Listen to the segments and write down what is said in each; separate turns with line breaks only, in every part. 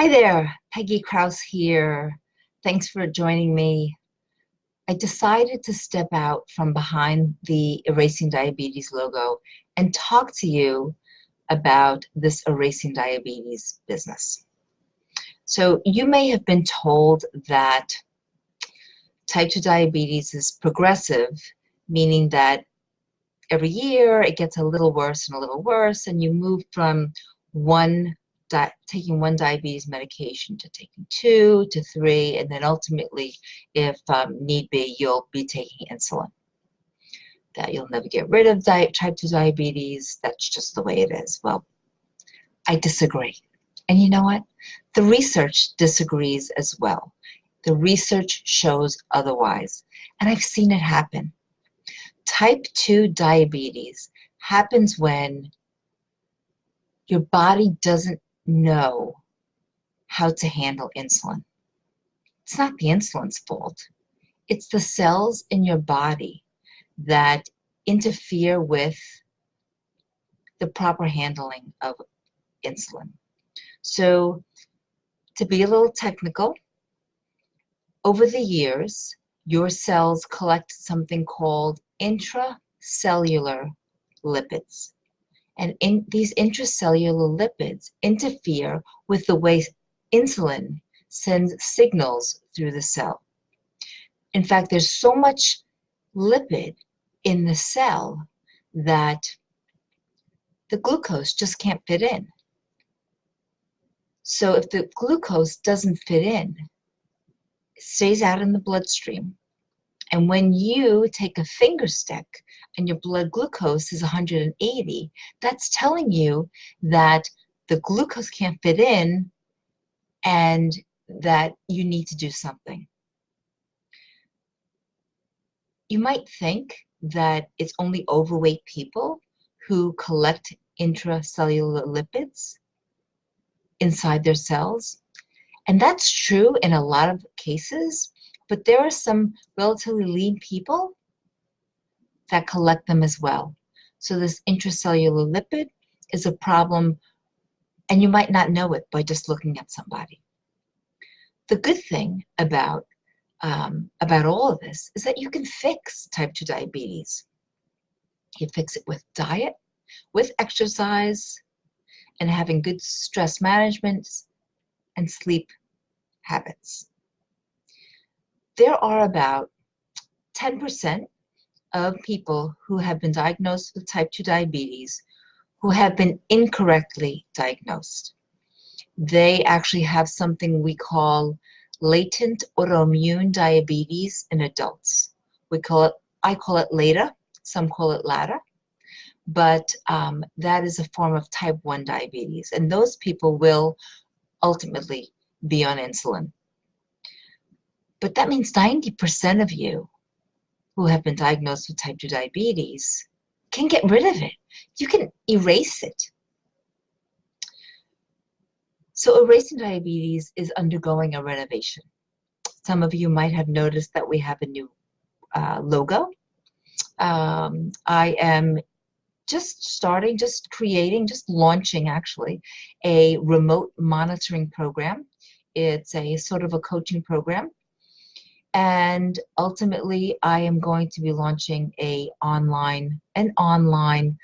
Hi there, Peggy Krause here. Thanks for joining me. I decided to step out from behind the Erasing Diabetes logo and talk to you about this Erasing Diabetes business. So you may have been told that type 2 diabetes is progressive, meaning that every year it gets a little worse and a little worse, and you move from taking one diabetes medication to taking 2 to 3, and then ultimately, if need be, you'll be taking insulin. That you'll never get rid of type 2 diabetes. That's just the way it is. Well, I disagree. And you know what? The research disagrees as well. The research shows otherwise. And I've seen it happen. Type 2 diabetes happens when your body doesn't know how to handle insulin. It's not the insulin's fault. It's the cells in your body that interfere with the proper handling of insulin. So, to be a little technical, over the years, your cells collect something called intracellular lipids. And these intracellular lipids interfere with the way insulin sends signals through the cell. In fact, there's so much lipid in the cell that the glucose just can't fit in. So if the glucose doesn't fit in, it stays out in the bloodstream. And when you take a finger stick and your blood glucose is 180, that's telling you that the glucose can't fit in and that you need to do something. You might think that it's only overweight people who collect intracellular lipids inside their cells. And that's true in a lot of cases, but there are some relatively lean people that collect them as well. So this intracellular lipid is a problem, and you might not know it by just looking at somebody. The good thing about all of this is that you can fix type 2 diabetes. You fix it with diet, with exercise, and having good stress management and sleep habits. There are about 10% of people who have been diagnosed with type 2 diabetes who have been incorrectly diagnosed. They actually have something we call latent autoimmune diabetes in adults. I call it LATA, some call it LATA, but that is a form of type 1 diabetes, and those people will ultimately be on insulin. But that means 90% of you who have been diagnosed with type 2 diabetes can get rid of it. You can erase it. So Erasing Diabetes is undergoing a renovation. Some of you might have noticed that we have a new logo. I am just launching actually, a remote monitoring program. It's a sort of a coaching program. And ultimately, I am going to be launching an online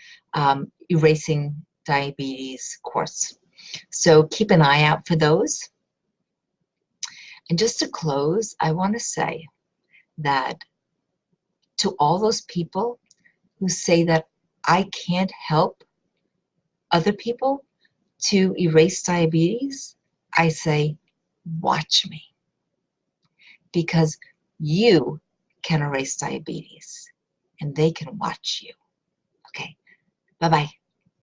Erasing Diabetes course. So keep an eye out for those. And just to close, I want to say that to all those people who say that I can't help other people to erase diabetes, I say, watch me. Because you can erase diabetes and they can watch you. Okay, bye-bye.